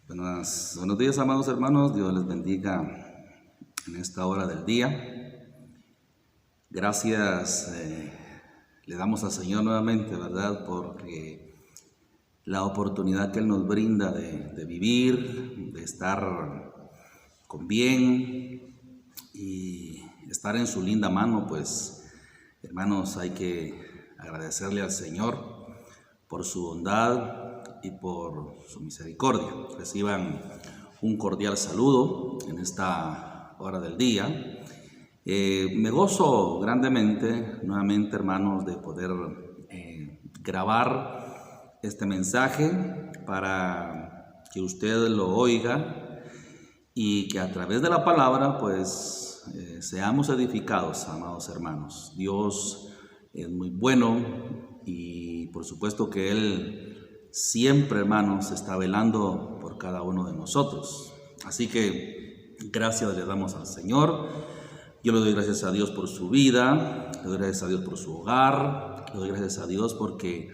Buenos días, amados hermanos. Dios les bendiga en esta hora del día. Gracias le damos al Señor nuevamente, ¿verdad? Porque la oportunidad que Él nos brinda de vivir, de estar con bien y estar en su linda mano, pues, hermanos, hay que agradecerle al Señor por su bondad y por su misericordia. Reciban un cordial saludo en esta hora del día. Me gozo grandemente, nuevamente, hermanos, de poder grabar este mensaje para que usted lo oiga y que a través de la palabra, pues, seamos edificados, amados hermanos. Dios es muy bueno y por supuesto que Él siempre, hermanos, está velando por cada uno de nosotros. Así que gracias le damos al Señor. Yo le doy gracias a Dios por su vida, le doy gracias a Dios por su hogar, le doy gracias a Dios porque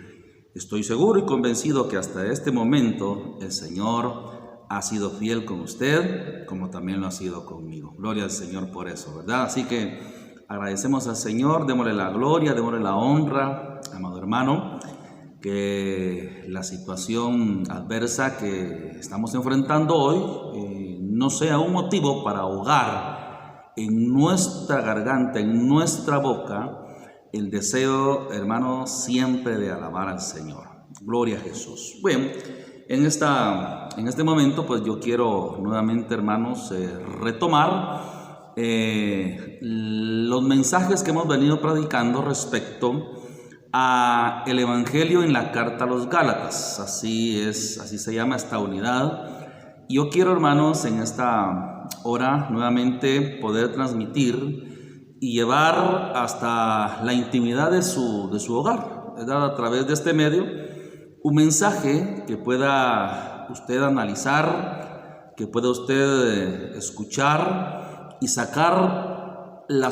estoy seguro y convencido que hasta este momento el Señor ha sido fiel con usted, como también lo ha sido conmigo. Gloria al Señor por eso, ¿verdad? Así que agradecemos al Señor, démosle la gloria, démosle la honra, amado hermano, que la situación adversa que estamos enfrentando hoy no sea un motivo para ahogar en nuestra garganta, en nuestra boca, el deseo, hermano, siempre de alabar al Señor. Gloria a Jesús. Bueno, en este momento, pues yo quiero nuevamente, hermanos, retomar los mensajes que hemos venido predicando respecto a el Evangelio en la carta a los Gálatas. Así se llama esta unidad. Yo quiero, hermanos, en esta hora nuevamente poder transmitir y llevar hasta la intimidad de su hogar, ¿verdad? A través de este medio, un mensaje que pueda usted analizar, que pueda usted escuchar y sacar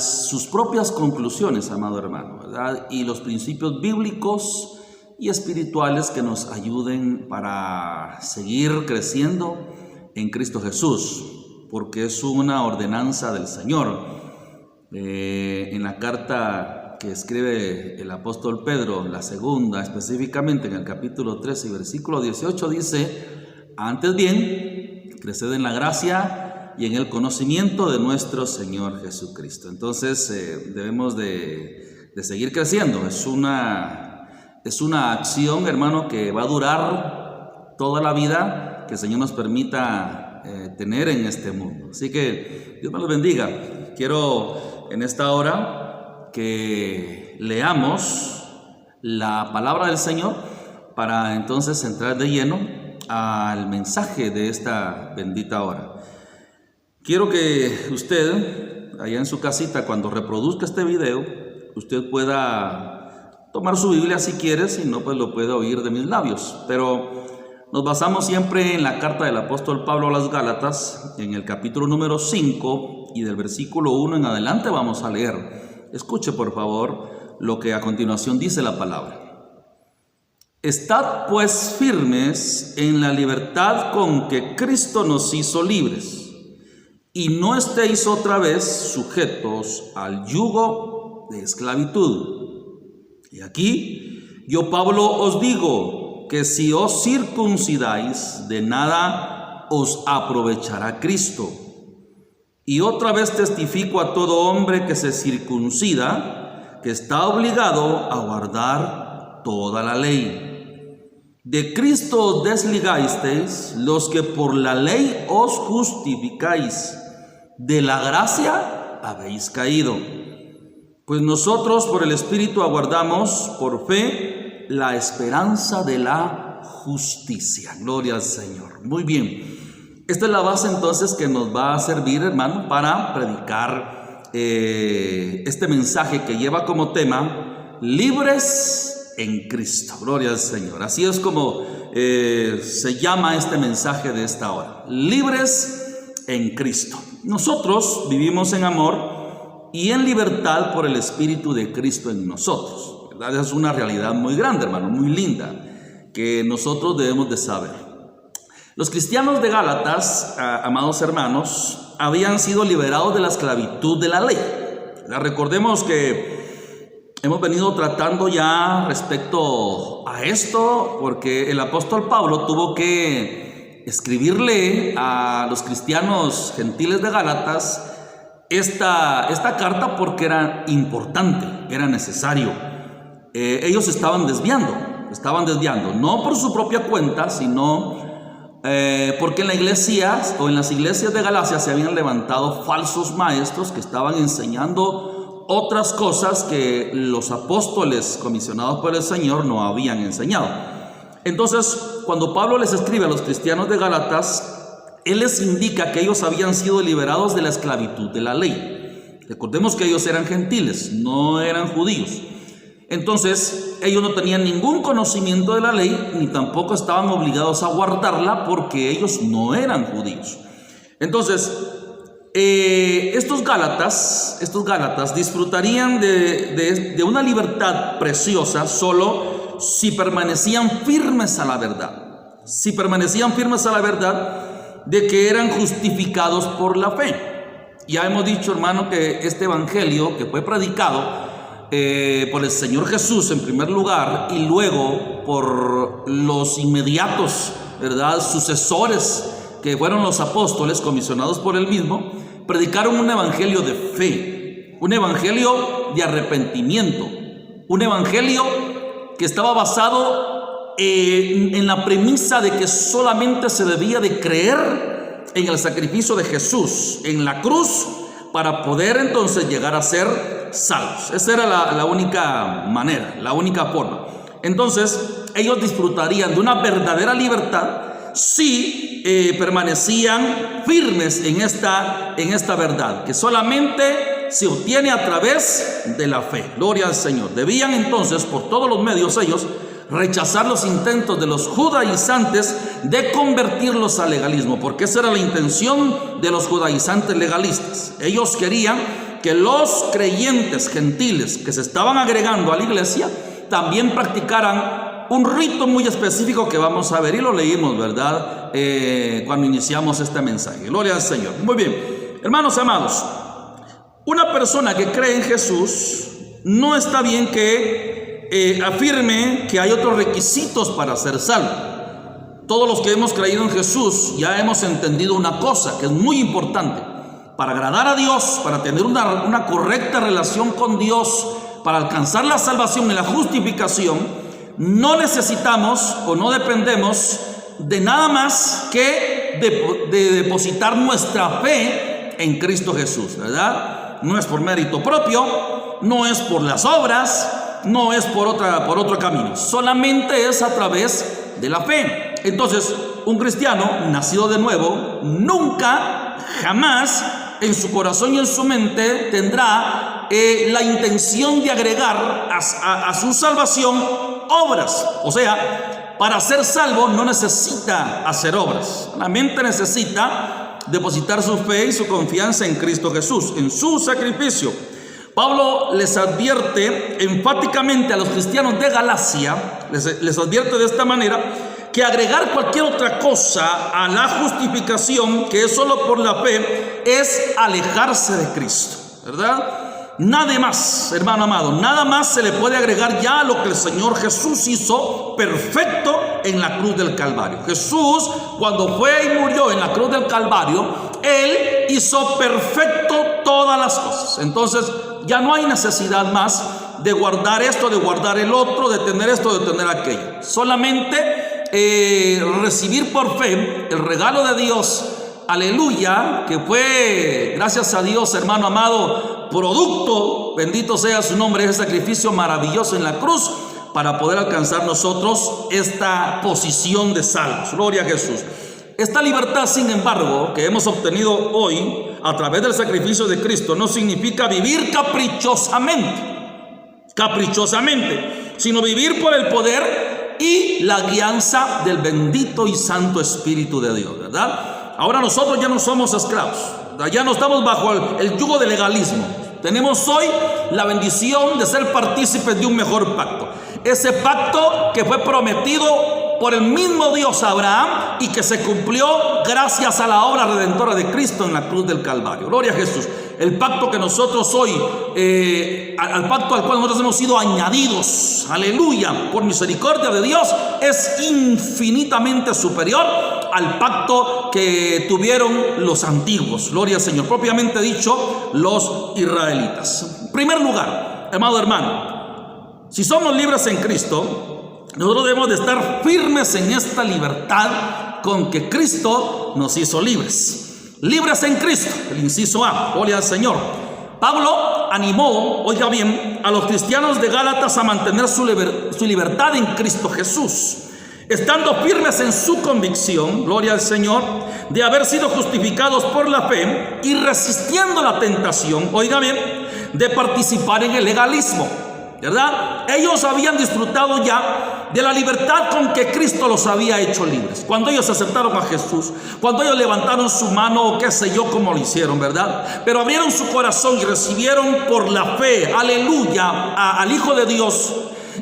sus propias conclusiones, amado hermano, ¿verdad? Y los principios bíblicos y espirituales que nos ayuden para seguir creciendo en Cristo Jesús, porque es una ordenanza del Señor. En la carta que escribe el apóstol Pedro, la segunda, específicamente en el capítulo 13 y versículo 18, dice: antes bien, creced en la gracia y en el conocimiento de nuestro Señor Jesucristo. Entonces debemos de seguir creciendo. Es una acción, hermano, que va a durar toda la vida que el Señor nos permita tener en este mundo. Así que Dios me los bendiga. Quiero en esta hora que leamos la palabra del Señor para entonces entrar de lleno al mensaje de esta bendita hora. Quiero que usted, allá en su casita, cuando reproduzca este video, usted pueda tomar su Biblia si quiere, si no, pues lo puede oír de mis labios. Pero nos basamos siempre en la carta del apóstol Pablo a las Gálatas, en el capítulo número 5 y del versículo 1 en adelante vamos a leer. Escuche, por favor, lo que a continuación dice la palabra. Estad pues firmes en la libertad con que Cristo nos hizo libres, y no estéis otra vez sujetos al yugo de esclavitud. Y aquí yo, Pablo, os digo que si os circuncidáis, de nada os aprovechará Cristo. Y otra vez testifico a todo hombre que se circuncida, que está obligado a guardar toda la ley. De Cristo os desligasteis los que por la ley os justificáis, de la gracia habéis caído. Pues nosotros por el Espíritu aguardamos por fe la esperanza de la justicia. Gloria al Señor. Muy bien. Esta es la base entonces que nos va a servir, hermano, para predicar este mensaje que lleva como tema libres en Cristo. Gloria al Señor. Así es como se llama este mensaje de esta hora. Libres en Cristo. Nosotros vivimos en amor y en libertad por el Espíritu de Cristo en nosotros, ¿verdad? Esa es una realidad muy grande, hermano, muy linda, que nosotros debemos de saber. Los cristianos de Gálatas, amados hermanos, habían sido liberados de la esclavitud de la ley. Recordemos que hemos venido tratando ya respecto a esto, porque el apóstol Pablo tuvo que escribirle a los cristianos gentiles de Gálatas esta carta porque era importante, era necesario. Ellos estaban desviando, no por su propia cuenta, sino porque en la iglesia o en las iglesias de Galacia se habían levantado falsos maestros que estaban enseñando otras cosas que los apóstoles comisionados por el Señor no habían enseñado. Entonces, cuando Pablo les escribe a los cristianos de Gálatas, él les indica que ellos habían sido liberados de la esclavitud de la ley. Recordemos que ellos eran gentiles, no eran judíos. Entonces, ellos no tenían ningún conocimiento de la ley, ni tampoco estaban obligados a guardarla porque ellos no eran judíos. Entonces, estos gálatas disfrutarían de una libertad preciosa solo si permanecían firmes a la verdad. Si permanecían firmes a la verdad de que eran justificados por la fe. Ya hemos dicho, hermano, que este evangelio que fue predicado por el Señor Jesús en primer lugar y luego por los inmediatos, ¿verdad?, sucesores que fueron los apóstoles comisionados por él mismo, predicaron un evangelio de fe, un evangelio de arrepentimiento, un evangelio que estaba basado en la premisa de que solamente se debía de creer en el sacrificio de Jesús en la cruz para poder entonces llegar a ser salvos. Esa era la única manera, la única forma. Entonces ellos disfrutarían de una verdadera libertad si permanecían firmes en esta verdad, que solamente se obtiene a través de la fe. Gloria al Señor. Debían entonces por todos los medios ellos rechazar los intentos de los judaizantes de convertirlos al legalismo, porque esa era la intención de los judaizantes legalistas. Ellos querían que los creyentes gentiles que se estaban agregando a la iglesia también practicaran un rito muy específico que vamos a ver y lo leímos, ¿verdad?, cuando iniciamos este mensaje. Gloria al Señor. Muy bien, hermanos amados, una persona que cree en Jesús no está bien que afirme que hay otros requisitos para ser salvo. Todos los que hemos creído en Jesús ya hemos entendido una cosa que es muy importante. Para agradar a Dios, para tener una correcta relación con Dios, para alcanzar la salvación y la justificación, no necesitamos o no dependemos de nada más que de depositar nuestra fe en Cristo Jesús, ¿verdad? No es por mérito propio, no es por las obras, no es por otro camino, solamente es a través de la fe. Entonces, un cristiano nacido de nuevo nunca, jamás en su corazón y en su mente tendrá la intención de agregar a su salvación obras. O sea, para ser salvo no necesita hacer obras, la mente necesita depositar su fe y su confianza en Cristo Jesús, en su sacrificio. Pablo les advierte enfáticamente a los cristianos de Galacia, les advierte de esta manera, que agregar cualquier otra cosa a la justificación, que es solo por la fe, es alejarse de Cristo, ¿verdad? Nada más, hermano amado, nada más se le puede agregar ya a lo que el Señor Jesús hizo perfecto en la cruz del Calvario. Jesús, cuando fue y murió en la cruz del Calvario, Él hizo perfecto todas las cosas. Entonces ya no hay necesidad más de guardar esto, de guardar el otro, de tener esto, de tener aquello. Solamente recibir por fe el regalo de Dios, aleluya, que fue, gracias a Dios, hermano amado, producto, bendito sea su nombre, ese sacrificio maravilloso en la cruz, para poder alcanzar nosotros esta posición de salvos. Gloria a Jesús. Esta libertad, sin embargo, que hemos obtenido hoy a través del sacrificio de Cristo, no significa vivir caprichosamente, sino vivir por el poder y la guianza del bendito y santo Espíritu de Dios, ¿verdad? Ahora nosotros ya no somos esclavos, ya no estamos bajo el yugo del legalismo. Tenemos hoy la bendición de ser partícipes de un mejor pacto. Ese pacto que fue prometido por el mismo Dios a Abraham y que se cumplió gracias a la obra redentora de Cristo en la cruz del Calvario. Gloria a Jesús. El pacto que nosotros hoy, al pacto al cual nosotros hemos sido añadidos, aleluya, por misericordia de Dios, es infinitamente superior al pacto que tuvieron los antiguos. Gloria al Señor. Propiamente dicho, los israelitas. En primer lugar, amado hermano, si somos libres en Cristo, nosotros debemos de estar firmes en esta libertad con que Cristo nos hizo libres. Libres en Cristo, el inciso A, gloria al Señor. Pablo animó, oiga bien, a los cristianos de Gálatas a mantener su libertad en Cristo Jesús, estando firmes en su convicción, gloria al Señor, de haber sido justificados por la fe y resistiendo la tentación, oiga bien, de participar en el legalismo, ¿verdad? Ellos habían disfrutado ya de la libertad con que Cristo los había hecho libres. Cuando ellos aceptaron a Jesús, cuando ellos levantaron su mano o qué sé yo cómo lo hicieron, ¿verdad? Pero abrieron su corazón y recibieron por la fe, aleluya, al Hijo de Dios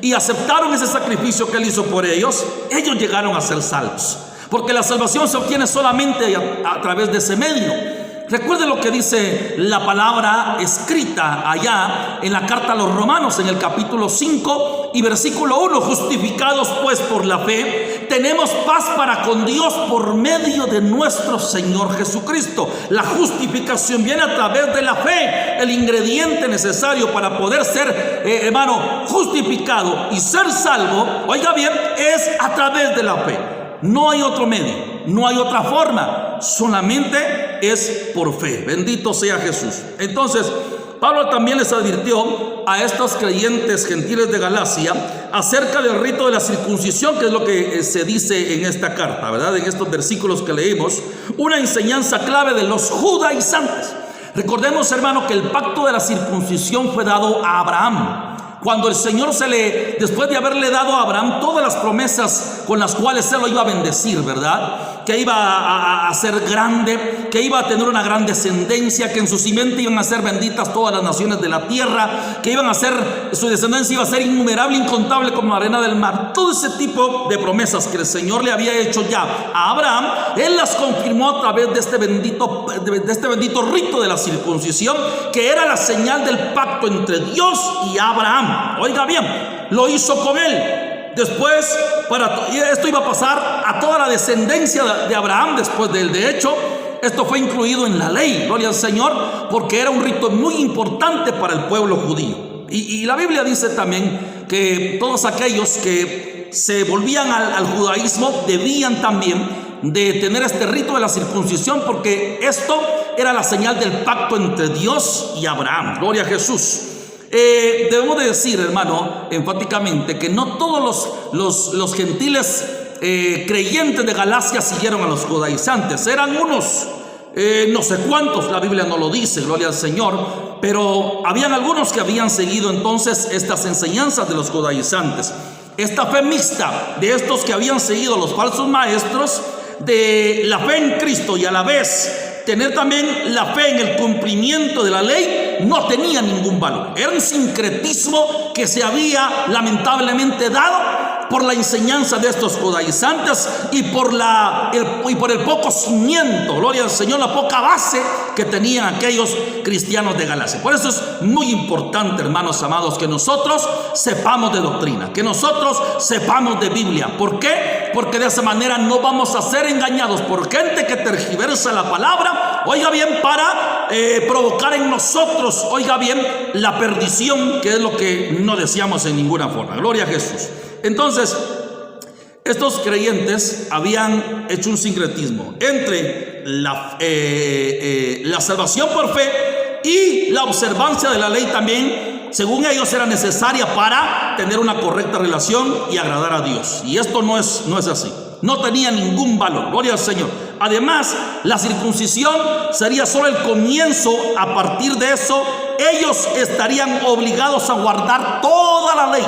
y aceptaron ese sacrificio que Él hizo por ellos, ellos llegaron a ser salvos. Porque la salvación se obtiene solamente a través de ese medio. Recuerde lo que dice la palabra escrita allá en la carta a los Romanos, en el capítulo 5 y versículo 1. Justificados pues por la fe, tenemos paz para con Dios por medio de nuestro Señor Jesucristo. La justificación viene a través de la fe. El ingrediente necesario para poder ser, hermano, justificado y ser salvo, oiga bien, es a través de la fe. No hay otro medio, no hay otra forma, solamente es por fe. Bendito sea Jesús. Entonces, Pablo también les advirtió a estos creyentes gentiles de Galacia acerca del rito de la circuncisión, que es lo que se dice en esta carta, ¿verdad? En estos versículos que leímos, una enseñanza clave de los judaizantes. Recordemos, hermano, que el pacto de la circuncisión fue dado a Abraham. Cuando el Señor después de haberle dado a Abraham todas las promesas con las cuales Él lo iba a bendecir, ¿verdad? Que iba a ser grande, que iba a tener una gran descendencia, que en su simiente iban a ser benditas todas las naciones de la tierra, que su descendencia iba a ser innumerable, incontable como la arena del mar. Todo ese tipo de promesas que el Señor le había hecho ya a Abraham, Él las confirmó a través de este bendito rito de la circuncisión, que era la señal del pacto entre Dios y Abraham. Oiga bien, lo hizo con él. Después, esto iba a pasar a toda la descendencia de Abraham después de él. De hecho, esto fue incluido en la ley, gloria al Señor, porque era un rito muy importante para el pueblo judío. Y la Biblia dice también que todos aquellos que se volvían al judaísmo debían también de tener este rito de la circuncisión, porque esto era la señal del pacto entre Dios y Abraham. Gloria a Jesús. Debemos de decir, hermano, enfáticamente que no todos los gentiles creyentes de Galacia siguieron a los judaizantes. Eran unos, no sé cuántos, la Biblia no lo dice, gloria al Señor, pero habían algunos que habían seguido entonces estas enseñanzas de los judaizantes. Esta fe mixta de estos que habían seguido los falsos maestros de la fe en Cristo y a la vez tener también la fe en el cumplimiento de la ley no tenía ningún valor. Era un sincretismo que se había lamentablemente dado por la enseñanza de estos judaizantes y por el poco cimiento, gloria al Señor, la poca base que tenían aquellos cristianos de Galacia. Por eso es muy importante, hermanos amados, que nosotros sepamos de doctrina, que nosotros sepamos de Biblia. ¿Por qué? Porque de esa manera no vamos a ser engañados por gente que tergiversa la palabra, oiga bien, para provocar en nosotros, oiga bien, la perdición, que es lo que no deseamos en ninguna forma. Gloria a Jesús. Entonces, estos creyentes habían hecho un sincretismo entre la salvación por fe y la observancia de la ley también, según ellos, era necesaria para tener una correcta relación y agradar a Dios. Y esto no es así. No tenía ningún valor. Gloria al Señor. Además, la circuncisión sería solo el comienzo. A partir de eso, ellos estarían obligados a guardar toda la ley.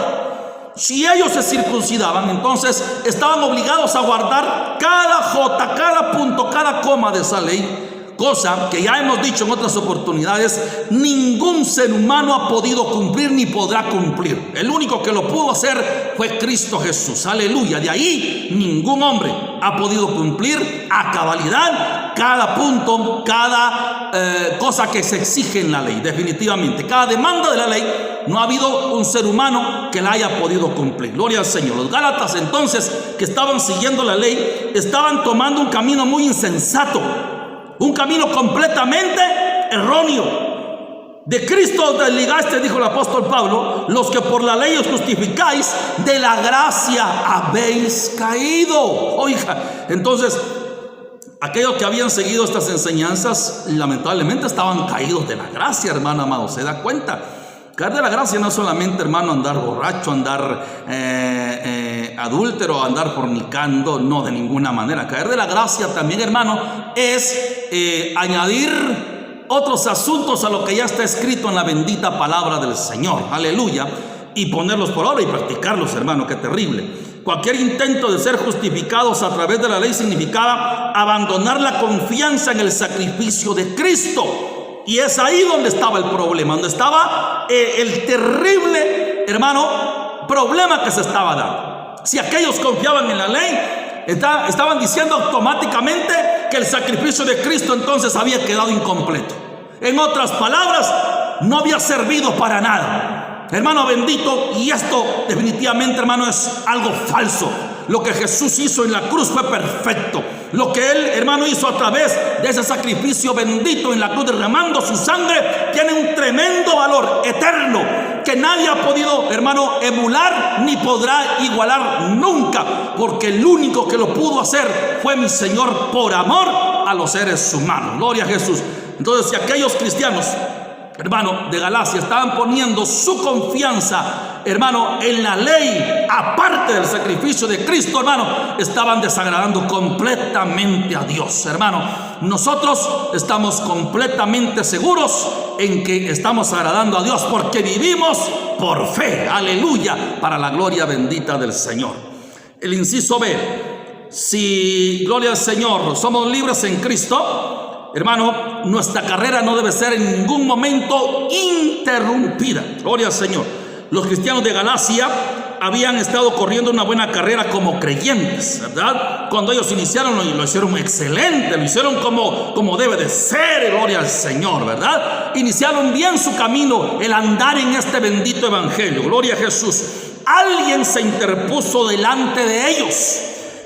Si ellos se circuncidaban, entonces estaban obligados a guardar cada jota, cada punto, cada coma de esa ley, cosa que ya hemos dicho en otras oportunidades, ningún ser humano ha podido cumplir ni podrá cumplir. El único que lo pudo hacer fue Cristo Jesús. Aleluya. De ahí ningún hombre ha podido cumplir a cabalidad cada punto, cada cosa que se exige en la ley. Definitivamente, cada demanda de la ley, no ha habido un ser humano que la haya podido cumplir. Gloria al Señor. Los Gálatas entonces, que estaban siguiendo la ley, estaban tomando un camino muy insensato, un camino completamente erróneo. De Cristo os desligaste, dijo el apóstol Pablo, los que por la ley os justificáis, de la gracia habéis caído. Oiga, entonces aquellos que habían seguido estas enseñanzas, lamentablemente estaban caídos de la gracia, hermano amado. ¿Se da cuenta? Caer de la gracia no es solamente, hermano, andar borracho, andar adúltero, andar fornicando, no, de ninguna manera. Caer de la gracia también, hermano, es añadir otros asuntos a lo que ya está escrito en la bendita palabra del Señor, aleluya, y ponerlos por obra y practicarlos, hermano. Qué terrible. Cualquier intento de ser justificados a través de la ley significaba abandonar la confianza en el sacrificio de Cristo. Y es ahí donde estaba el problema, donde estaba el terrible, hermano, problema que se estaba dando. Si aquellos confiaban en la ley, estaban diciendo automáticamente que el sacrificio de Cristo entonces había quedado incompleto. En otras palabras, no había servido para nada. Hermano bendito, y esto definitivamente, hermano, es algo falso. Lo que Jesús hizo en la cruz fue perfecto. Lo que Él, hermano, hizo a través de ese sacrificio bendito en la cruz, derramando su sangre, tiene un tremendo valor eterno que nadie ha podido, hermano, emular ni podrá igualar nunca, porque el único que lo pudo hacer fue mi Señor por amor a los seres humanos. Gloria a Jesús. Entonces, si aquellos cristianos, hermano, de Galacia estaban poniendo su confianza, hermano, en la ley, aparte del sacrificio de Cristo, hermano, estaban desagradando completamente a Dios, hermano. Nosotros estamos completamente seguros en que estamos agradando a Dios porque vivimos por fe, aleluya, para la gloria bendita del Señor. El inciso B: si, gloria al Señor, somos libres en Cristo, hermano, nuestra carrera no debe ser en ningún momento interrumpida. Gloria al Señor. Los cristianos de Galacia habían estado corriendo una buena carrera como creyentes, ¿verdad? Cuando ellos iniciaron, lo hicieron excelente, lo hicieron como debe de ser, gloria al Señor, ¿verdad? Iniciaron bien su camino, el andar en este bendito evangelio, gloria a Jesús. Alguien se interpuso delante de ellos.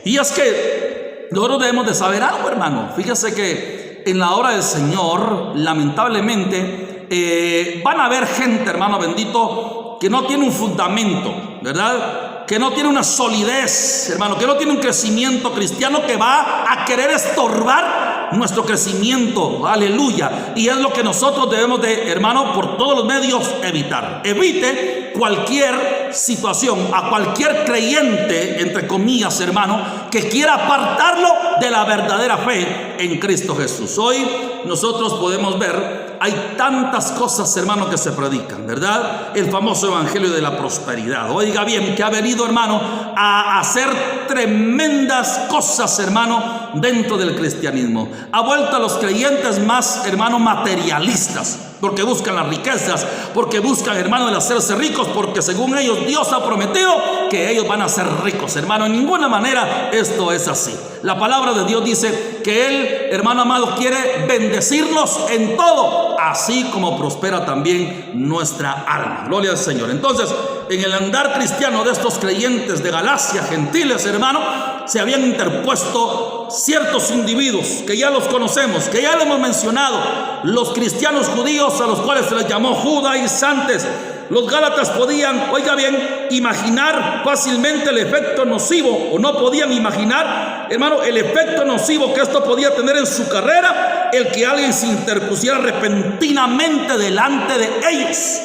Y es que nosotros debemos de saber algo, hermano. Fíjese que en la obra del Señor, lamentablemente, van a haber gente, hermano bendito, que no tiene un fundamento, ¿verdad? Que no tiene una solidez, hermano, que no tiene un crecimiento cristiano, que va a querer estorbar nuestro crecimiento, aleluya. Y es lo que nosotros debemos de, hermano, por todos los medios evitar. Evite cualquier situación, a cualquier creyente, entre comillas, hermano, que quiera apartarlo de la verdadera fe en Cristo Jesús. Hoy nosotros podemos ver, hay tantas cosas, hermano, que se predican, ¿verdad? El famoso evangelio de la prosperidad. Oiga bien, que ha venido, hermano, a hacer tremendas cosas, hermano, dentro del cristianismo. Ha vuelto a los creyentes más, hermano, materialistas, porque buscan las riquezas, porque buscan, hermano, el hacerse ricos, porque según ellos Dios ha prometido que ellos van a ser ricos, hermano. En ninguna manera esto es así. La palabra de Dios dice que Él, hermano amado, quiere bendecirnos en todo, así como prospera también nuestra alma. Gloria al Señor. Entonces, en el andar cristiano de estos creyentes de Galacia, gentiles, hermano, se habían interpuesto ciertos individuos que ya los conocemos, que ya les hemos mencionado, los cristianos judíos, a los cuales se les llamó judaizantes. Los gálatas podían, oiga bien, imaginar fácilmente el efecto nocivo, o no podían imaginar, hermano, el efecto nocivo que esto podía tener en su carrera, el que alguien se interpusiera repentinamente delante de ellos.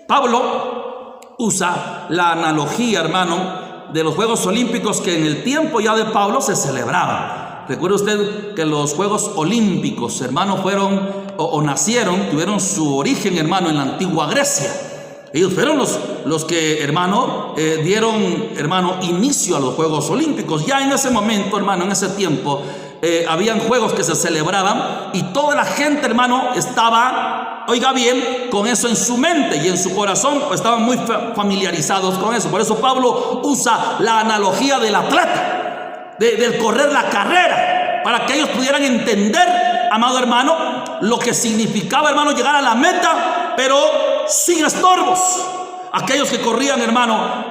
Pablo usa la analogía, hermano, de los Juegos Olímpicos que en el tiempo ya de Pablo se celebraban. Recuerde usted que los Juegos Olímpicos, hermano, fueron o nacieron, tuvieron su origen, hermano, en la antigua Grecia. Ellos fueron los que, hermano, dieron, hermano, inicio a los Juegos Olímpicos. Ya en ese momento, hermano, en ese tiempo, habían juegos que se celebraban y toda la gente, hermano, estaba, oiga bien, con eso en su mente y en su corazón, pues estaban muy familiarizados con eso. Por eso Pablo usa la analogía del atleta, del correr la carrera, para que ellos pudieran entender, amado hermano, lo que significaba, hermano, llegar a la meta, pero sin estorbos. Aquellos que corrían, hermano,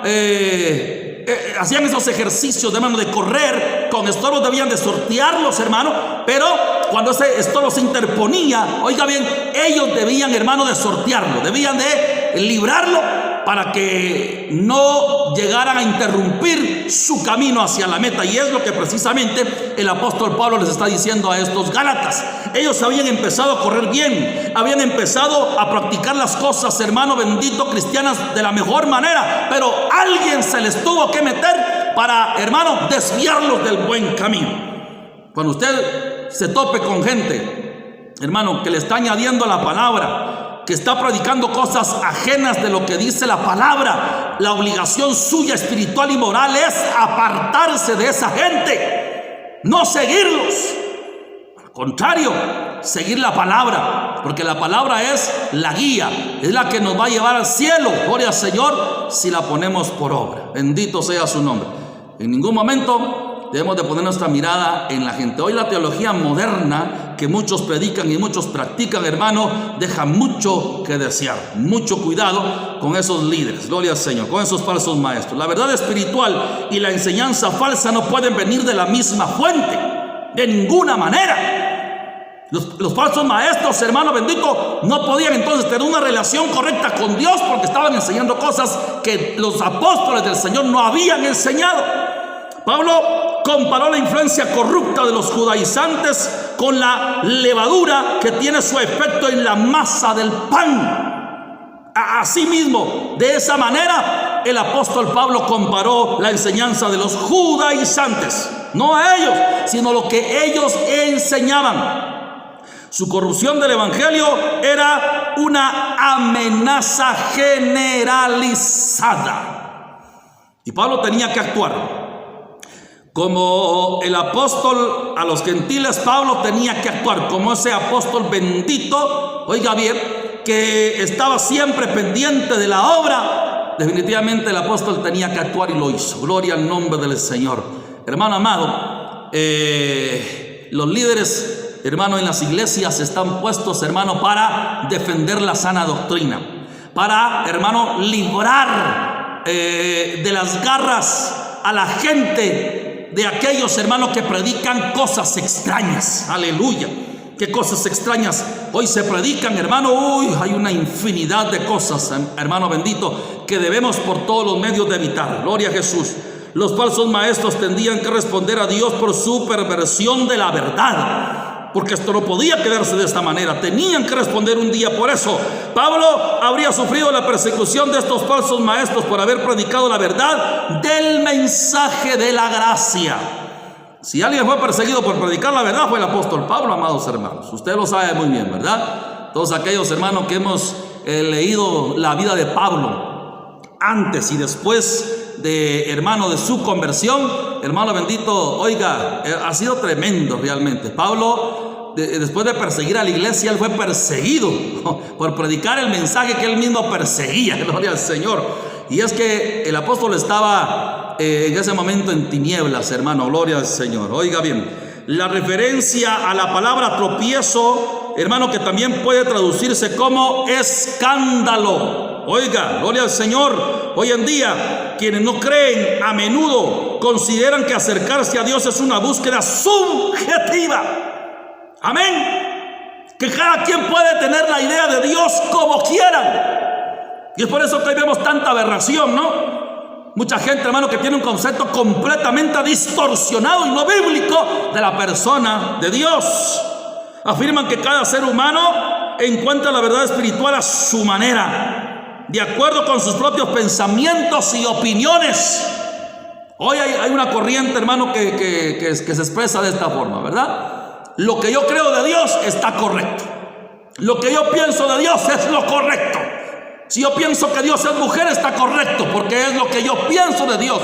hacían esos ejercicios, hermano, de correr con estorbos, debían de sortearlos, hermano, pero cuando ese estorbo se interponía, oiga bien, ellos debían, hermano, de sortearlo, debían de librarlo para que no llegaran a interrumpir su camino hacia la meta. Y es lo que precisamente el apóstol Pablo les está diciendo a estos gálatas. Ellos habían empezado a correr bien, habían empezado a practicar las cosas, hermano bendito, cristianas de la mejor manera, pero alguien se les tuvo que meter para, hermano, desviarlos del buen camino. Cuando usted se tope con gente, hermano, que le está añadiendo a la palabra, que está predicando cosas ajenas de lo que dice la palabra, la obligación suya espiritual y moral es apartarse de esa gente, no seguirlos. Al contrario, seguir la palabra, porque la palabra es la guía, es la que nos va a llevar al cielo, gloria al Señor, si la ponemos por obra. Bendito sea su nombre. En ningún momento debemos de poner nuestra mirada en la gente. Hoy la teología moderna que muchos predican y muchos practican, hermano, deja mucho que desear. Mucho cuidado con esos líderes, gloria al Señor, con esos falsos maestros. La verdad espiritual y la enseñanza falsa no pueden venir de la misma fuente, de ninguna manera. Los falsos maestros, hermano bendito, no podían entonces tener una relación correcta con Dios porque estaban enseñando cosas que los apóstoles del Señor no habían enseñado. Pablo comparó la influencia corrupta de los judaizantes con la levadura que tiene su efecto en la masa del pan. Asimismo, de esa manera, el apóstol Pablo comparó la enseñanza de los judaizantes, no a ellos, sino lo que ellos enseñaban. Su corrupción del evangelio era una amenaza generalizada. Y Pablo tenía que actuar. Como el apóstol a los gentiles, Pablo tenía que actuar como ese apóstol bendito, oiga bien, que estaba siempre pendiente de la obra. Definitivamente el apóstol tenía que actuar y lo hizo. Gloria al nombre del Señor. Hermano amado, los líderes, hermano, en las iglesias están puestos, hermano, para defender la sana doctrina, para, hermano, librar de las garras a la gente de aquellos, hermanos, que predican cosas extrañas. Aleluya. ¿Qué cosas extrañas hoy se predican, hermano? Uy, hay una infinidad de cosas, hermano bendito, que debemos por todos los medios de evitar. Gloria a Jesús. Los falsos maestros tendrían que responder a Dios por su perversión de la verdad, porque esto no podía quedarse de esta manera. Tenían que responder un día por eso. Pablo habría sufrido la persecución de estos falsos maestros por haber predicado la verdad del mensaje de la gracia. Si alguien fue perseguido por predicar la verdad, fue el apóstol Pablo, amados hermanos. Usted lo sabe muy bien, ¿verdad? Todos aquellos, hermanos, que hemos leído la vida de Pablo antes y después de, hermano, de su conversión, hermano bendito, oiga, ha sido tremendo realmente. Pablo, después de perseguir a la iglesia, él fue perseguido por predicar el mensaje que él mismo perseguía. Gloria al Señor. Y es que el apóstol estaba en ese momento en tinieblas, hermano. Gloria al Señor. Oiga bien, la referencia a la palabra tropiezo, hermano, que también puede traducirse como escándalo. Oiga, gloria al Señor. Hoy en día, quienes no creen a menudo consideran que acercarse a Dios es una búsqueda subjetiva. Amén. Que cada quien puede tener la idea de Dios como quieran. Y es por eso que hoy vemos tanta aberración, ¿no? Mucha gente, hermano, que tiene un concepto completamente distorsionado y no bíblico de la persona de Dios. Afirman que cada ser humano encuentra la verdad espiritual a su manera, de acuerdo con sus propios pensamientos y opiniones. Hoy hay una corriente, hermano, que se expresa de esta forma, ¿verdad? Lo que yo creo de Dios está correcto. Lo que yo pienso de Dios es lo correcto. Si yo pienso que Dios es mujer, está correcto, porque es lo que yo pienso de Dios.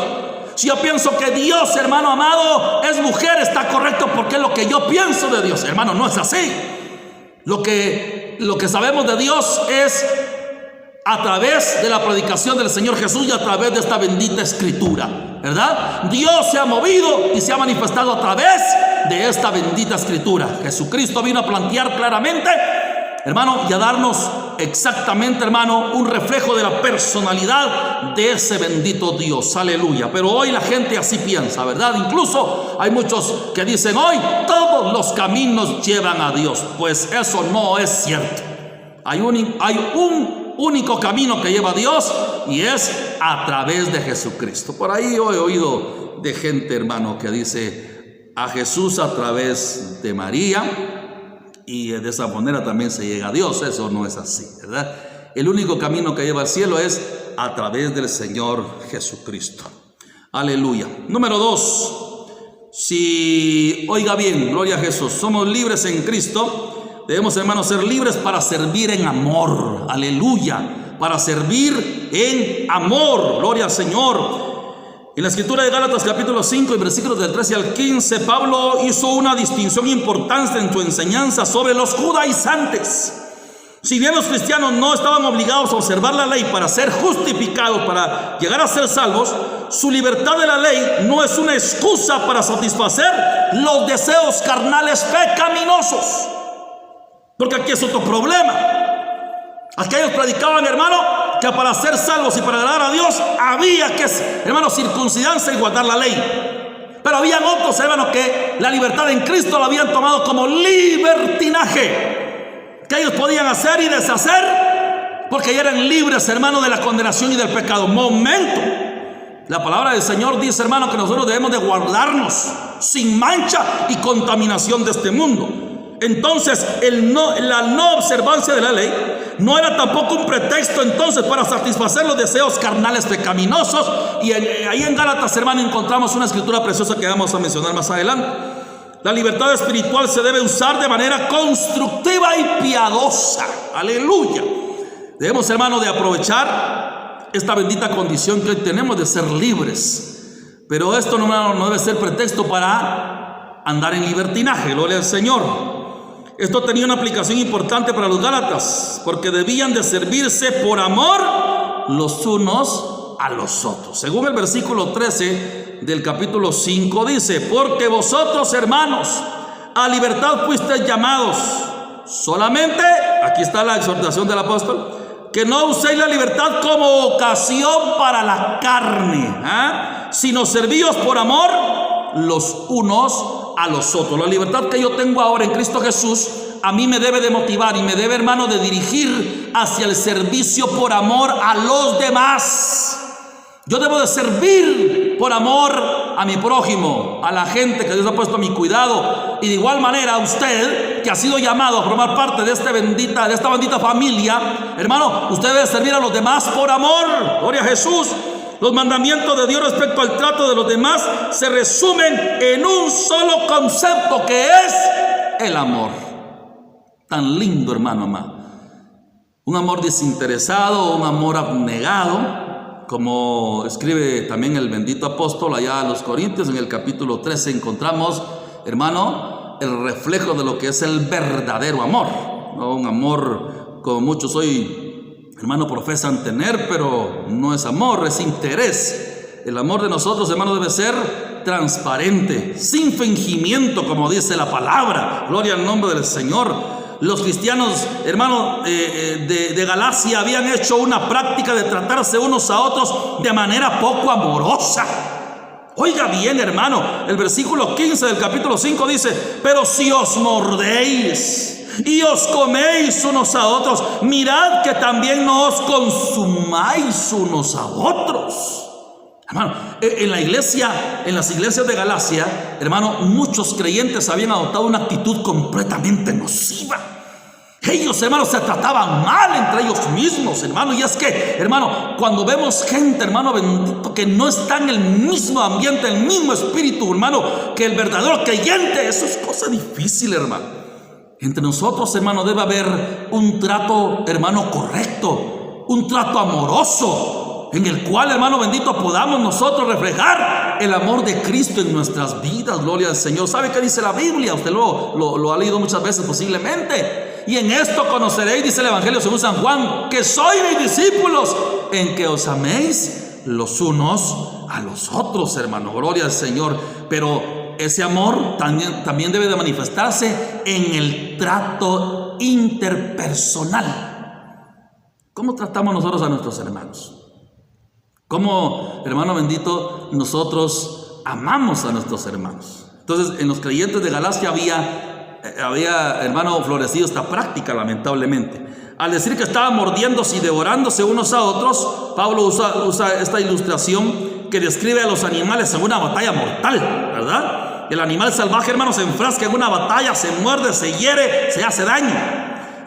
Si yo pienso que Dios, hermano amado, es mujer, está correcto porque es lo que yo pienso de Dios. Hermano, no es así. Lo que sabemos de Dios es a través de la predicación del Señor Jesús y a través de esta bendita escritura, ¿verdad? Dios se ha movido y se ha manifestado a través de esta bendita escritura. Jesucristo vino a plantear claramente, hermano, y a darnos exactamente, hermano, un reflejo de la personalidad de ese bendito Dios. Aleluya. Pero hoy la gente así piensa, ¿verdad? Incluso hay muchos que dicen hoy todos los caminos llevan a Dios. Pues eso no es cierto. Hay un único camino que lleva a Dios, y es a través de Jesucristo. Por ahí yo he oído de gente, hermano, que dice a Jesús a través de María, y de esa manera también se llega a Dios. Eso no es así, ¿verdad? El único camino que lleva al cielo es a través del Señor Jesucristo. Aleluya. Número 2, si, oiga bien, gloria a Jesús, somos libres en Cristo. Debemos, hermanos, ser libres para servir en amor. Aleluya. Para servir en amor. Gloria al Señor. En la escritura de Gálatas capítulo 5 y versículos del 13 al 15, Pablo hizo una distinción importante en su enseñanza sobre los judaizantes. Si bien los cristianos no estaban obligados a observar la ley para ser justificados, para llegar a ser salvos, su libertad de la ley no es una excusa para satisfacer los deseos carnales pecaminosos. Porque aquí es otro problema. Aquellos predicaban, hermano, que para ser salvos y para agradar a Dios había que, hermano, circuncidarse y guardar la ley. Pero habían otros, hermano, que la libertad en Cristo la habían tomado como libertinaje, que ellos podían hacer y deshacer porque ya eran libres, hermano, de la condenación y del pecado. Momento. La palabra del Señor dice, hermano, que nosotros debemos de guardarnos sin mancha y contaminación de este mundo. Entonces la no observancia de la ley no era tampoco un pretexto entonces para satisfacer los deseos carnales pecaminosos. Y ahí en Gálatas, hermano, encontramos una escritura preciosa que vamos a mencionar más adelante. La libertad espiritual se debe usar de manera constructiva y piadosa. Aleluya. Debemos, hermano, de aprovechar esta bendita condición que hoy tenemos de ser libres. Pero esto no debe ser pretexto para andar en libertinaje. Gloria al Señor. Esto tenía una aplicación importante para los gálatas, porque debían de servirse por amor los unos a los otros. Según el versículo 13 del capítulo 5 dice, porque vosotros, hermanos, a libertad fuisteis llamados, solamente, aquí está la exhortación del apóstol, que no uséis la libertad como ocasión para la carne, sino servíos por amor los unos a los otros. La libertad que yo tengo ahora en Cristo Jesús a mí me debe de motivar y me debe, hermano, de dirigir hacia el servicio por amor a los demás. Yo debo de servir por amor a mi prójimo, a la gente que Dios ha puesto a mi cuidado, y de igual manera a usted que ha sido llamado a formar parte de esta bendita familia, hermano, usted debe servir a los demás por amor. Gloria a Jesús. Los mandamientos de Dios respecto al trato de los demás se resumen en un solo concepto, que es el amor. Tan lindo, hermano amado. Un amor desinteresado, un amor abnegado, como escribe también el bendito apóstol allá a los Corintios. En el capítulo 13 encontramos, hermano, el reflejo de lo que es el verdadero amor. No un amor como muchos hoy, hermano, profesan tener, pero no es amor, es interés. El amor de nosotros, hermano, debe ser transparente, sin fingimiento, como dice la palabra. Gloria al nombre del Señor. Los cristianos, hermano, de Galacia habían hecho una práctica de tratarse unos a otros de manera poco amorosa. Oiga bien, hermano, el versículo 15 del capítulo 5 dice, pero si os mordéis y os coméis unos a otros, mirad que también no os consumáis unos a otros. Hermano, en las iglesias de Galacia, hermano, muchos creyentes habían adoptado una actitud completamente nociva. Ellos, hermanos, se trataban mal entre ellos mismos, hermano. Y es que, hermano, cuando vemos gente, hermano bendito, que no está en el mismo ambiente, el mismo espíritu, hermano, que el verdadero creyente, eso es cosa difícil, hermano. Entre nosotros, hermano, debe haber un trato, hermano, correcto, un trato amoroso. en el cual, hermano bendito, podamos nosotros reflejar el amor de Cristo en nuestras vidas. Gloria al Señor. ¿Sabe qué dice la Biblia? Usted lo ha leído muchas veces posiblemente. Y en esto conoceréis, dice el Evangelio según San Juan, que sois mis discípulos, en que os améis los unos a los otros, hermano. Gloria al Señor. Pero ese amor también debe de manifestarse en el trato interpersonal. ¿Cómo tratamos nosotros a nuestros hermanos? ¿Cómo, hermano bendito, nosotros amamos a nuestros hermanos? Entonces, en los creyentes de Galacia había, hermano, florecido esta práctica, lamentablemente. Al decir que estaban mordiéndose y devorándose unos a otros, Pablo usa esta ilustración que describe a los animales en una batalla mortal, ¿verdad? El animal salvaje, hermano, se enfrasca en una batalla, se muerde, se hiere, se hace daño.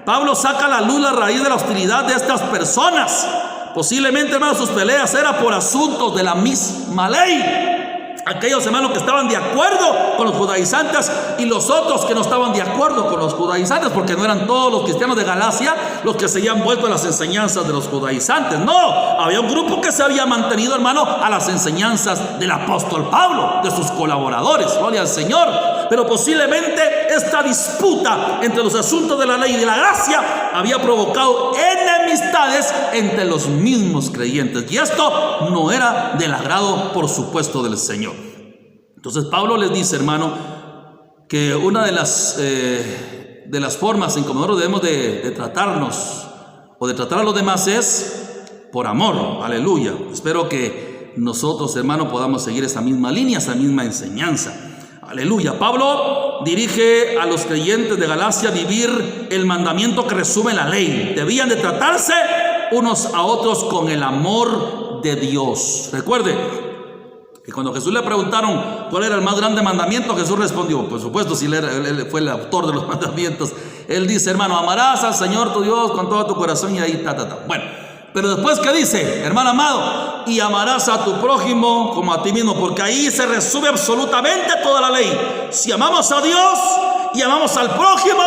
Pablo saca a la luz la raíz de la hostilidad de estas personas. Posiblemente, hermano, sus peleas eran por asuntos de la misma ley. Aquellos hermanos que estaban de acuerdo con los judaizantes y los otros que no estaban de acuerdo con los judaizantes, porque no eran todos los cristianos de Galacia los que se habían vuelto a las enseñanzas de los judaizantes. No, había un grupo que se había mantenido, hermano, a las enseñanzas del apóstol Pablo, de sus colaboradores. Gloria al Señor. Pero posiblemente esta disputa entre los asuntos de la ley y de la gracia había provocado enemistades entre los mismos creyentes. Y esto no era del agrado, por supuesto, del Señor. Entonces Pablo les dice, hermano, que una de las formas en que nosotros debemos de tratarnos o de tratar a los demás es por amor. Aleluya. Espero que nosotros, hermano, podamos seguir esa misma línea, esa misma enseñanza. Aleluya. Pablo dirige a los creyentes de Galacia a vivir el mandamiento que resume la ley. Debían de tratarse unos a otros con el amor de Dios. Recuerde que cuando Jesús le preguntaron cuál era el más grande mandamiento, Jesús respondió, por supuesto, si él fue el autor de los mandamientos. Él dice, hermano, amarás al Señor tu Dios con todo tu corazón y ahí Bueno, pero después, ¿qué dice, hermano amado? Y amarás a tu prójimo como a ti mismo, porque ahí se resume absolutamente toda la ley. Si amamos a Dios y amamos al prójimo,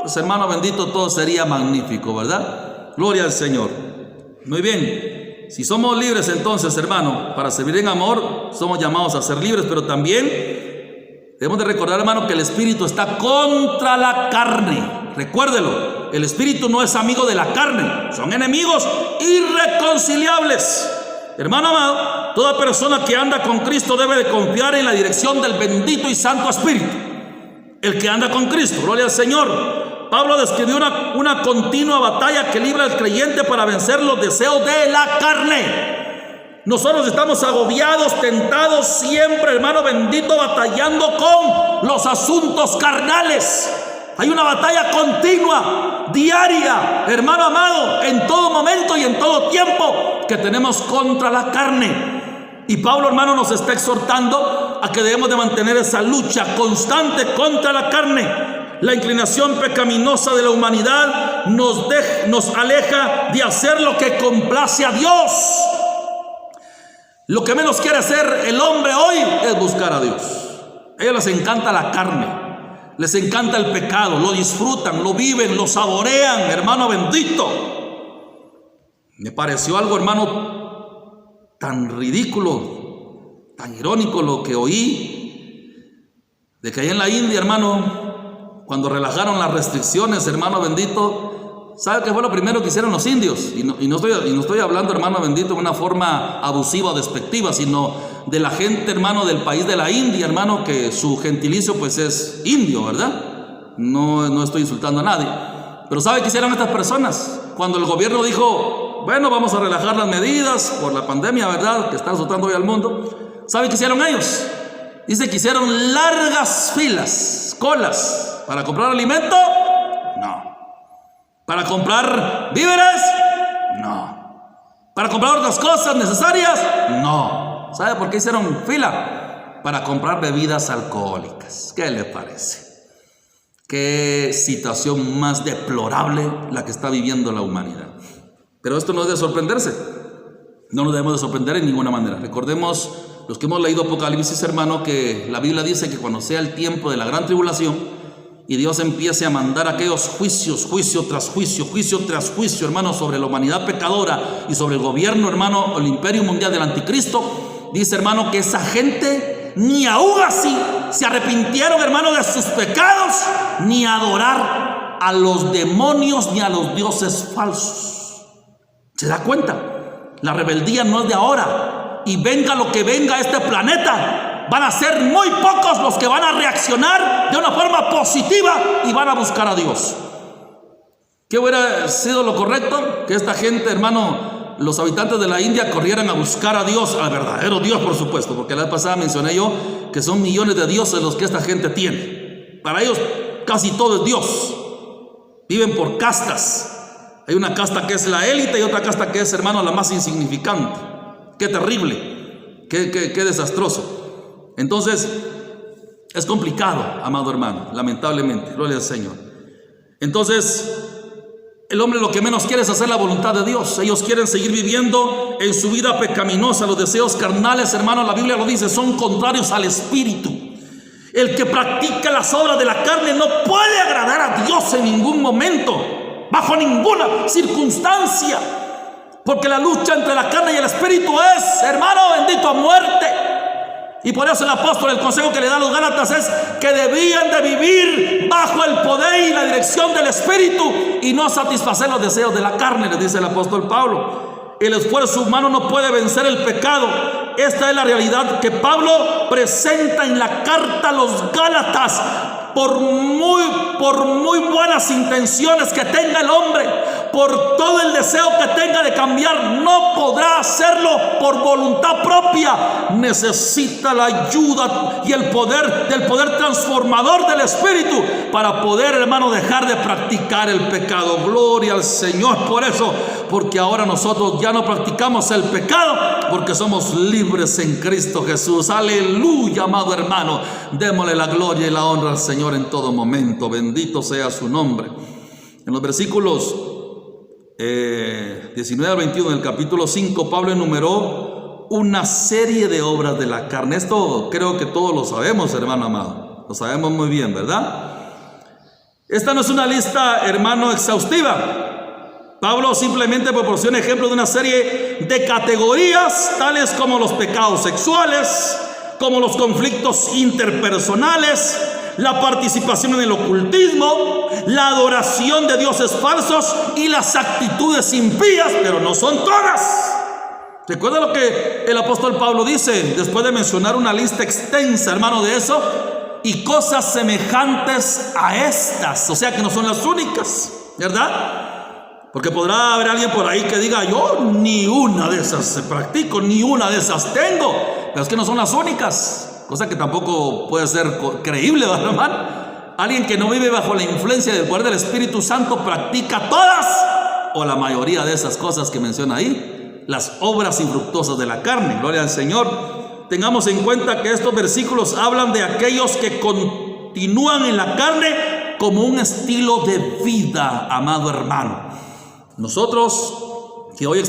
pues, hermano bendito, todo sería magnífico, ¿verdad? Gloria al Señor. Muy bien. Si somos libres, entonces, hermano, para servir en amor, somos llamados a ser libres, pero también debemos de recordar, hermano, que el espíritu está contra la carne. Recuérdelo, el espíritu no es amigo de la carne, son enemigos irreconciliables. Hermano amado, toda persona que anda con Cristo debe de confiar en la dirección del bendito y santo Espíritu. El que anda con Cristo, gloria al Señor. Pablo describió una continua batalla que libra el creyente para vencer los deseos de la carne. Nosotros estamos agobiados, tentados siempre, hermano bendito, batallando con los asuntos carnales. Hay una batalla continua, diaria, hermano amado, en todo momento y en todo tiempo que tenemos contra la carne. Y Pablo, hermano, nos está exhortando a que debemos de mantener esa lucha constante contra la carne. La inclinación pecaminosa de la humanidad nos aleja de hacer lo que complace a Dios. Lo que menos quiere hacer el hombre hoy es buscar a Dios. A ellos les encanta la carne, les encanta el pecado, lo disfrutan, lo viven, lo saborean, hermano bendito. Me pareció algo, hermano, tan ridículo, tan irónico lo que oí, de que allá en la India, hermano, cuando relajaron las restricciones, hermano bendito, ¿sabe qué fue lo primero que hicieron los indios? Y no estoy hablando, hermano bendito, de una forma abusiva o despectiva, sino de la gente, hermano, del país de la India, hermano, que su gentilicio pues es indio, ¿verdad? No estoy insultando a nadie. Pero ¿sabe qué hicieron estas personas? Cuando el gobierno dijo, bueno, vamos a relajar las medidas por la pandemia, ¿verdad?, que está azotando hoy al mundo. ¿Sabe qué hicieron ellos? Dice que hicieron largas filas, colas. ¿Para comprar alimento? No. ¿Para comprar víveres? No. ¿Para comprar otras cosas necesarias? No. ¿Sabe por qué hicieron fila? Para comprar bebidas alcohólicas. ¿Qué le parece? Qué situación más deplorable la que está viviendo la humanidad. Pero esto no es de sorprenderse. No nos debemos de sorprender en ninguna manera. Recordemos, los que hemos leído Apocalipsis, hermano, que la Biblia dice que cuando sea el tiempo de la gran tribulación, y Dios empiece a mandar aquellos juicios, juicio tras juicio, hermano, sobre la humanidad pecadora y sobre el gobierno, hermano, el imperio mundial del anticristo, dice, hermano, que esa gente ni aún así se arrepintieron, hermano, de sus pecados, ni adorar a los demonios ni a los dioses falsos. ¿Se da cuenta? La rebeldía no es de ahora, y venga lo que venga a este planeta, van a ser muy pocos los que van a reaccionar de una forma positiva y van a buscar a Dios. ¿Qué hubiera sido lo correcto? Que esta gente, hermano, los habitantes de la India corrieran a buscar a Dios, al verdadero Dios, por supuesto, porque la vez pasada mencioné yo que son millones de dioses los que esta gente tiene. Para ellos casi todo es Dios. Viven por castas. Hay una casta que es la élite y otra casta que es, hermano, la más insignificante. Qué terrible, qué desastroso. Entonces, es complicado, amado hermano, lamentablemente, gloria al Señor. Entonces, el hombre lo que menos quiere es hacer la voluntad de Dios. Ellos quieren seguir viviendo en su vida pecaminosa. Los deseos carnales, hermano, la Biblia lo dice, son contrarios al Espíritu. El que practica las obras de la carne no puede agradar a Dios en ningún momento, bajo ninguna circunstancia, porque la lucha entre la carne y el Espíritu es, hermano bendito, a muerte. Y por eso el apóstol, el consejo que le da a los Gálatas es que debían de vivir bajo el poder y la dirección del Espíritu y no satisfacer los deseos de la carne, les dice el apóstol Pablo. El esfuerzo humano no puede vencer el pecado. Esta es la realidad que Pablo presenta en la carta a los Gálatas. Por muy buenas intenciones que tenga el hombre, por todo el deseo que tenga de cambiar, no podrá hacerlo por voluntad propia. Necesita la ayuda y el poder del poder transformador del Espíritu para poder, hermano, dejar de practicar el pecado. Gloria al Señor por eso, porque ahora nosotros ya no practicamos el pecado, porque somos libres en Cristo Jesús. Aleluya, amado hermano. Démosle la gloria y la honra al Señor en todo momento. Bendito sea su nombre. En los versículos 19 al 21 del capítulo 5, Pablo enumeró una serie de obras de la carne. Esto creo que todos lo sabemos, hermano amado. Lo sabemos muy bien, ¿verdad? Esta no es una lista, hermano, exhaustiva. Pablo simplemente proporciona ejemplos de una serie de categorías, tales como los pecados sexuales, como los conflictos interpersonales, la participación en el ocultismo, la adoración de dioses falsos y las actitudes impías, pero no son todas. Recuerda lo que el apóstol Pablo dice después de mencionar una lista extensa, hermano, de eso, y cosas semejantes a estas, o sea que no son las únicas, ¿verdad? Porque podrá haber alguien por ahí que diga, yo ni una de esas practico, ni una de esas tengo, pero es que no son las únicas, cosa que tampoco puede ser creíble, ¿verdad, hermano? Alguien que no vive bajo la influencia del poder del Espíritu Santo practica todas o la mayoría de esas cosas que menciona ahí, las obras infructuosas de la carne. Gloria al Señor. Tengamos en cuenta que estos versículos hablan de aquellos que continúan en la carne como un estilo de vida, amado hermano. Nosotros que hoy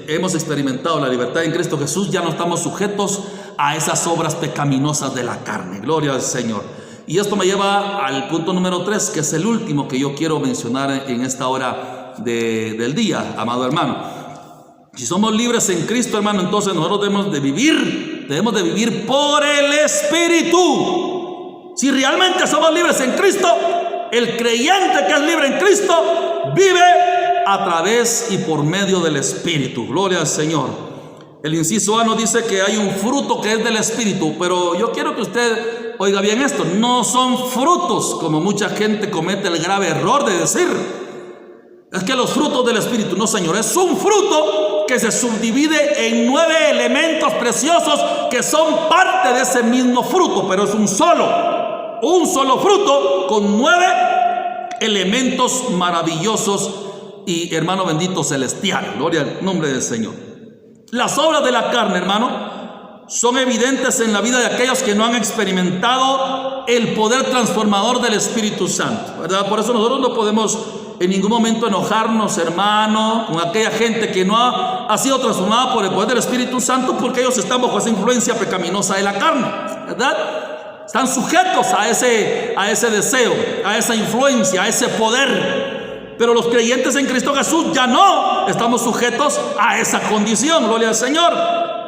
hemos experimentado la libertad en Cristo Jesús, ya no estamos sujetos a esas obras pecaminosas de la carne. Gloria al Señor. Y esto me lleva al punto número 3, que es el último que yo quiero mencionar en esta hora del día, amado hermano. Si somos libres en Cristo, hermano, entonces nosotros debemos de vivir por el Espíritu. Si realmente somos libres en Cristo, el creyente que es libre en Cristo vive a través y por medio del Espíritu. Gloria al Señor. El inciso A nos dice que hay un fruto que es del Espíritu, pero yo quiero que usted oiga bien esto. No son frutos, como mucha gente comete el grave error de decir. Es que los frutos del Espíritu, no, Señor, es un fruto que se subdivide en 9 elementos preciosos que son parte de ese mismo fruto, pero es un solo fruto con 9 elementos maravillosos y, hermano bendito, celestial. Gloria al nombre del Señor. Las obras de la carne, hermano, son evidentes en la vida de aquellos que no han experimentado el poder transformador del Espíritu Santo, ¿verdad? Por eso nosotros no podemos en ningún momento enojarnos, hermano, con aquella gente que no ha sido transformada por el poder del Espíritu Santo, porque ellos están bajo esa influencia pecaminosa de la carne, ¿verdad? Están sujetos a ese deseo, a esa influencia, a ese poder. Pero los creyentes en Cristo Jesús ya no estamos sujetos a esa condición. Gloria al Señor.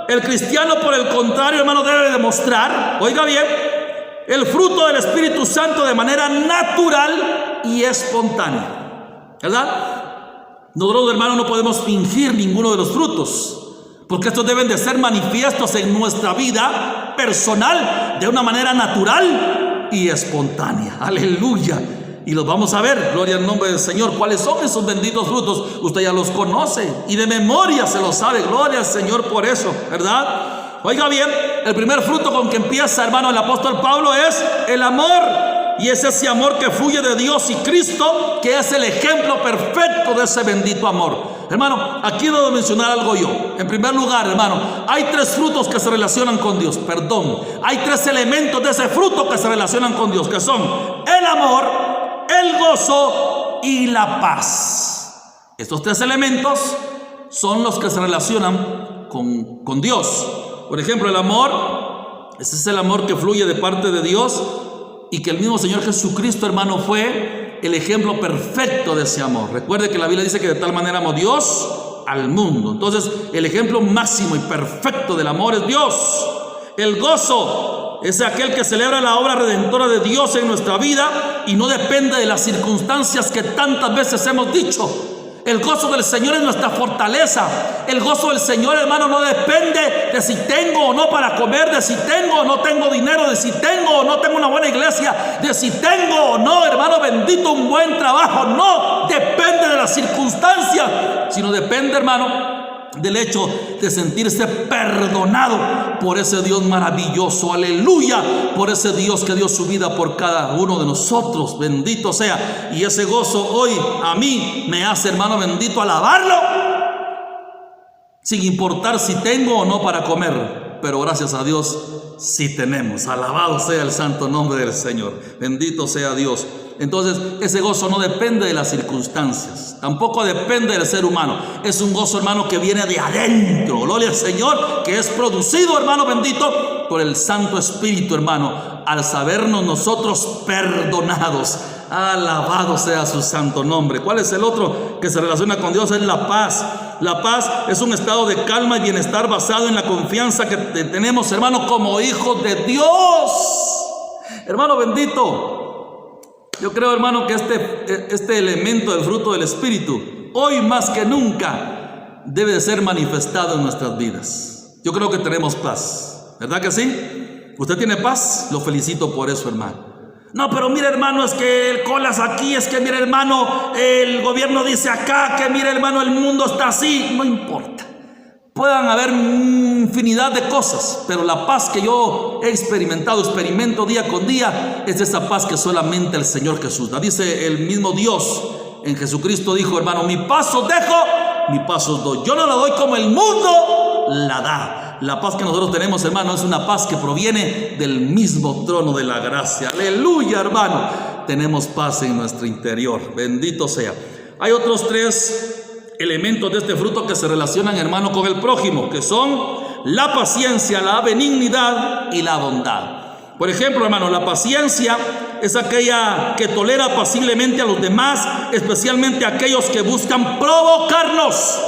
El cristiano, por el contrario, hermano, debe demostrar, oiga bien, el fruto del Espíritu Santo de manera natural y espontánea, ¿verdad? Nosotros, hermanos, no podemos fingir ninguno de los frutos, porque estos deben de ser manifiestos en nuestra vida personal de una manera natural y espontánea. Aleluya. Y los vamos a ver, gloria al nombre del Señor. ¿Cuáles son esos benditos frutos? Usted ya los conoce y de memoria se los sabe. Gloria al Señor por eso, ¿verdad? Oiga bien, el primer fruto con que empieza, hermano, el apóstol Pablo es el amor. Y es ese amor que fluye de Dios y Cristo, que es el ejemplo perfecto de ese bendito amor. Hermano, aquí debo mencionar algo yo. En primer lugar, hermano, hay tres frutos que se relacionan con Dios. Hay tres elementos de ese fruto que se relacionan con Dios, que son el amor, el gozo y la paz. Estos tres elementos son los que se relacionan con Dios. Por ejemplo, el amor, ese es el amor que fluye de parte de Dios, y que el mismo Señor Jesucristo, hermano, fue el ejemplo perfecto de ese amor. Recuerde que la Biblia dice que de tal manera amó Dios al mundo. Entonces, el ejemplo máximo y perfecto del amor es Dios. El gozo es aquel que celebra la obra redentora de Dios en nuestra vida y no depende de las circunstancias que tantas veces hemos dicho. El gozo del Señor es nuestra fortaleza. El gozo del Señor, hermano, no depende de si tengo o no para comer, de si tengo o no tengo dinero, de si tengo o no tengo una buena iglesia, de si tengo o no, hermano bendito, un buen trabajo. No depende de las circunstancias, sino depende, hermano, del hecho de sentirse perdonado por ese Dios maravilloso. Aleluya, por ese Dios que dio su vida por cada uno de nosotros. Bendito sea. Y ese gozo hoy a mí me hace, hermano bendito, alabarlo, sin importar si tengo o no para comer. Pero gracias a Dios sí tenemos. Alabado sea el santo nombre del Señor. Bendito sea Dios. Entonces, ese gozo no depende de las circunstancias, tampoco depende del ser humano. Es un gozo, hermano, que viene de adentro. Gloria al Señor, que es producido, hermano bendito, por el Santo Espíritu, hermano, al sabernos nosotros perdonados. Alabado sea su santo nombre. ¿Cuál es el otro que se relaciona con Dios? Es la paz. La paz es un estado de calma y bienestar basado en la confianza que tenemos, hermano, como hijos de Dios. Hermano bendito, yo creo, hermano, que este elemento del fruto del Espíritu, hoy más que nunca, debe de ser manifestado en nuestras vidas. Yo creo que tenemos paz, ¿verdad que sí? ¿Usted tiene paz? Lo felicito por eso, hermano. No, pero mire, hermano, es que el colas aquí, es que mire, hermano, el gobierno dice acá, que mire, hermano, el mundo está así. No importa. Puedan haber infinidad de cosas, pero la paz que yo he experimento día con día, es esa paz que solamente el Señor Jesús da. Dice el mismo Dios en Jesucristo, dijo, hermano, mi paz os dejo, mi paz os doy. Yo no la doy como el mundo la da. La paz que nosotros tenemos, hermano, es una paz que proviene del mismo trono de la gracia. Aleluya, hermano. Tenemos paz en nuestro interior. Bendito sea. Hay otros tres elementos de este fruto que se relacionan, hermano, con el prójimo, que son la paciencia, la benignidad y la bondad. Por ejemplo, hermano, la paciencia es aquella que tolera apaciblemente a los demás, especialmente a aquellos que buscan provocarnos.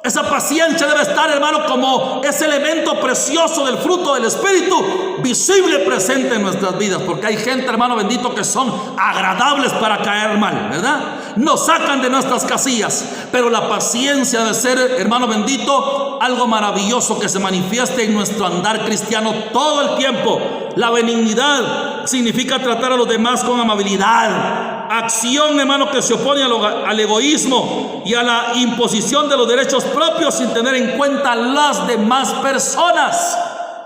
Esa paciencia debe estar, hermano, como ese elemento precioso del fruto del Espíritu, visible, presente en nuestras vidas. Porque hay gente, hermano bendito, que son agradables para caer mal, ¿verdad? Nos sacan de nuestras casillas. Pero la paciencia debe ser, hermano bendito, algo maravilloso que se manifieste en nuestro andar cristiano todo el tiempo. La benignidad significa tratar a los demás con amabilidad. Acción, hermano, que se opone al egoísmo y a la imposición de los derechos propios sin tener en cuenta las demás personas.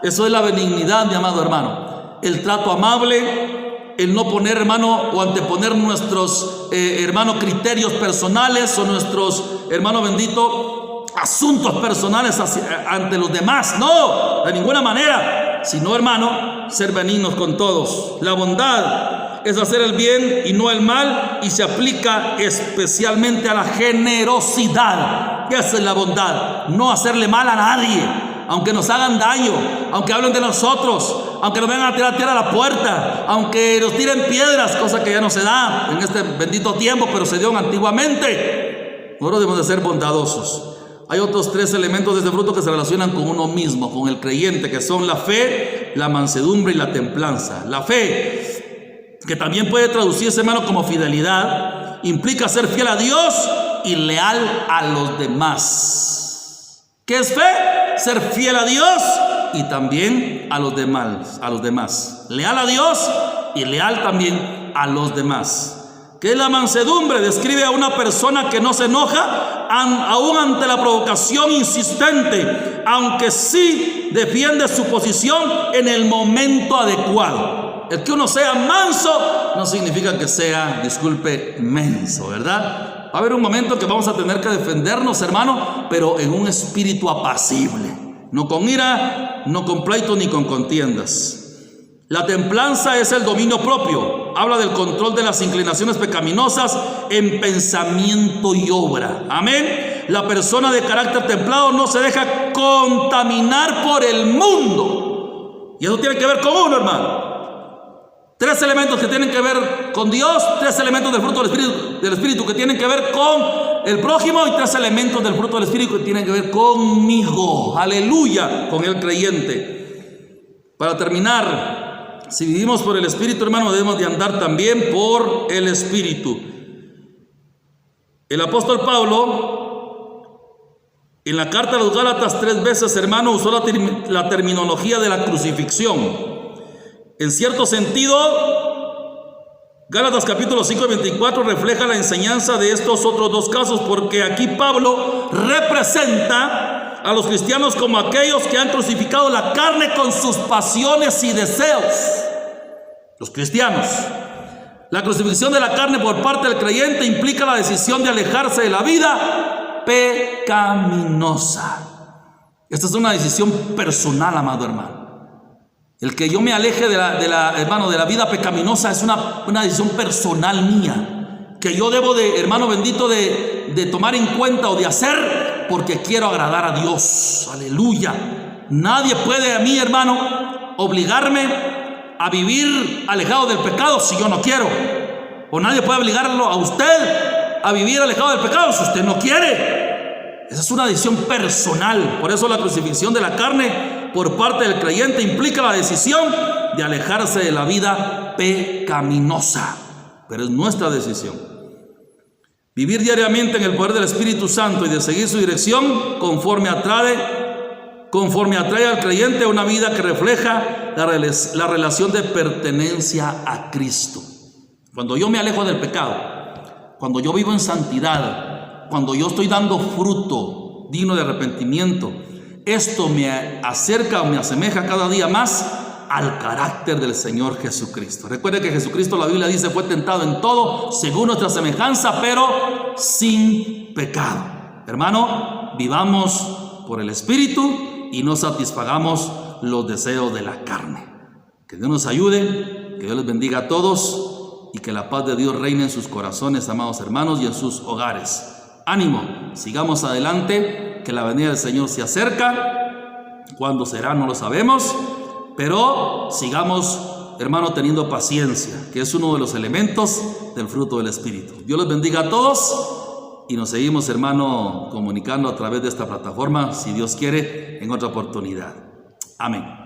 Eso es la benignidad, mi amado hermano. El trato amable, el no poner, hermano, o anteponer nuestros, hermano, criterios personales o nuestros, hermano bendito, asuntos personales ante los demás. No, de ninguna manera. Sino, hermano, ser benignos con todos. La bondad es hacer el bien y no el mal, y se aplica especialmente a la generosidad. Esa es la bondad, no hacerle mal a nadie, aunque nos hagan daño, aunque hablen de nosotros, aunque nos vengan a tirar tierra a la puerta, aunque nos tiren piedras, cosa que ya no se da en este bendito tiempo, pero se dio antiguamente. Nosotros debemos de ser bondadosos. Hay otros 3 elementos de este fruto que se relacionan con uno mismo, con el creyente, que son la fe, la mansedumbre y la templanza. La fe, que también puede traducirse, hermano, como fidelidad, implica ser fiel a Dios y leal a los demás. ¿Qué es fe? Ser fiel a Dios y también a los demás. Leal a Dios y leal también a los demás. ¿Qué es la mansedumbre? Describe a una persona que no se enoja aún ante la provocación insistente, aunque sí defiende su posición en el momento adecuado. El que uno sea manso no significa que sea, disculpe, menso, ¿verdad? Va a haber un momento que vamos a tener que defendernos, hermano, pero en un espíritu apacible, no con ira, no con pleito ni con contiendas. La templanza es el dominio propio. Habla del control de las inclinaciones pecaminosas en pensamiento y obra. Amén. La persona de carácter templado no se deja contaminar por el mundo. Y eso tiene que ver con uno, hermano. 3 elementos que tienen que ver con Dios, 3 elementos del fruto del Espíritu que tienen que ver con el prójimo y 3 elementos del fruto del Espíritu que tienen que ver conmigo. Aleluya, con el creyente. Para terminar, si vivimos por el Espíritu, hermano, debemos de andar también por el Espíritu. El apóstol Pablo, en la carta a los Gálatas 3 veces, hermano, usó la terminología de la crucifixión. En cierto sentido, Gálatas capítulo 5 y 24 refleja la enseñanza de estos otros 2 casos, porque aquí Pablo representa a los cristianos como aquellos que han crucificado la carne con sus pasiones y deseos. Los cristianos. La crucifixión de la carne por parte del creyente implica la decisión de alejarse de la vida pecaminosa. Esta es una decisión personal, amado hermano. El que yo me aleje de la vida pecaminosa es una decisión personal mía, que yo debo de, hermano bendito, de tomar en cuenta o de hacer porque quiero agradar a Dios. Aleluya. Nadie puede a mí, hermano, obligarme a vivir alejado del pecado si yo no quiero. O nadie puede obligarlo a usted a vivir alejado del pecado si usted no quiere. Esa es una decisión personal. Por eso la crucifixión de la carne por parte del creyente implica la decisión de alejarse de la vida pecaminosa. Pero es nuestra decisión. Vivir diariamente en el poder del Espíritu Santo y de seguir su dirección conforme atrae al creyente a una vida que refleja la relación de pertenencia a Cristo. Cuando yo me alejo del pecado, cuando yo vivo en santidad, cuando yo estoy dando fruto digno de arrepentimiento, esto me acerca o me asemeja cada día más al carácter del Señor Jesucristo. Recuerde que Jesucristo, la Biblia dice, fue tentado en todo según nuestra semejanza, pero sin pecado. Hermano, vivamos por el Espíritu y no satisfagamos los deseos de la carne. Que Dios nos ayude, que Dios les bendiga a todos y que la paz de Dios reine en sus corazones, amados hermanos, y en sus hogares. Ánimo, sigamos adelante, que la venida del Señor se acerca. Cuándo será no lo sabemos, pero sigamos, hermano, teniendo paciencia, que es uno de los elementos del fruto del Espíritu. Dios les bendiga a todos y nos seguimos, hermano, comunicando a través de esta plataforma, si Dios quiere, en otra oportunidad. Amén.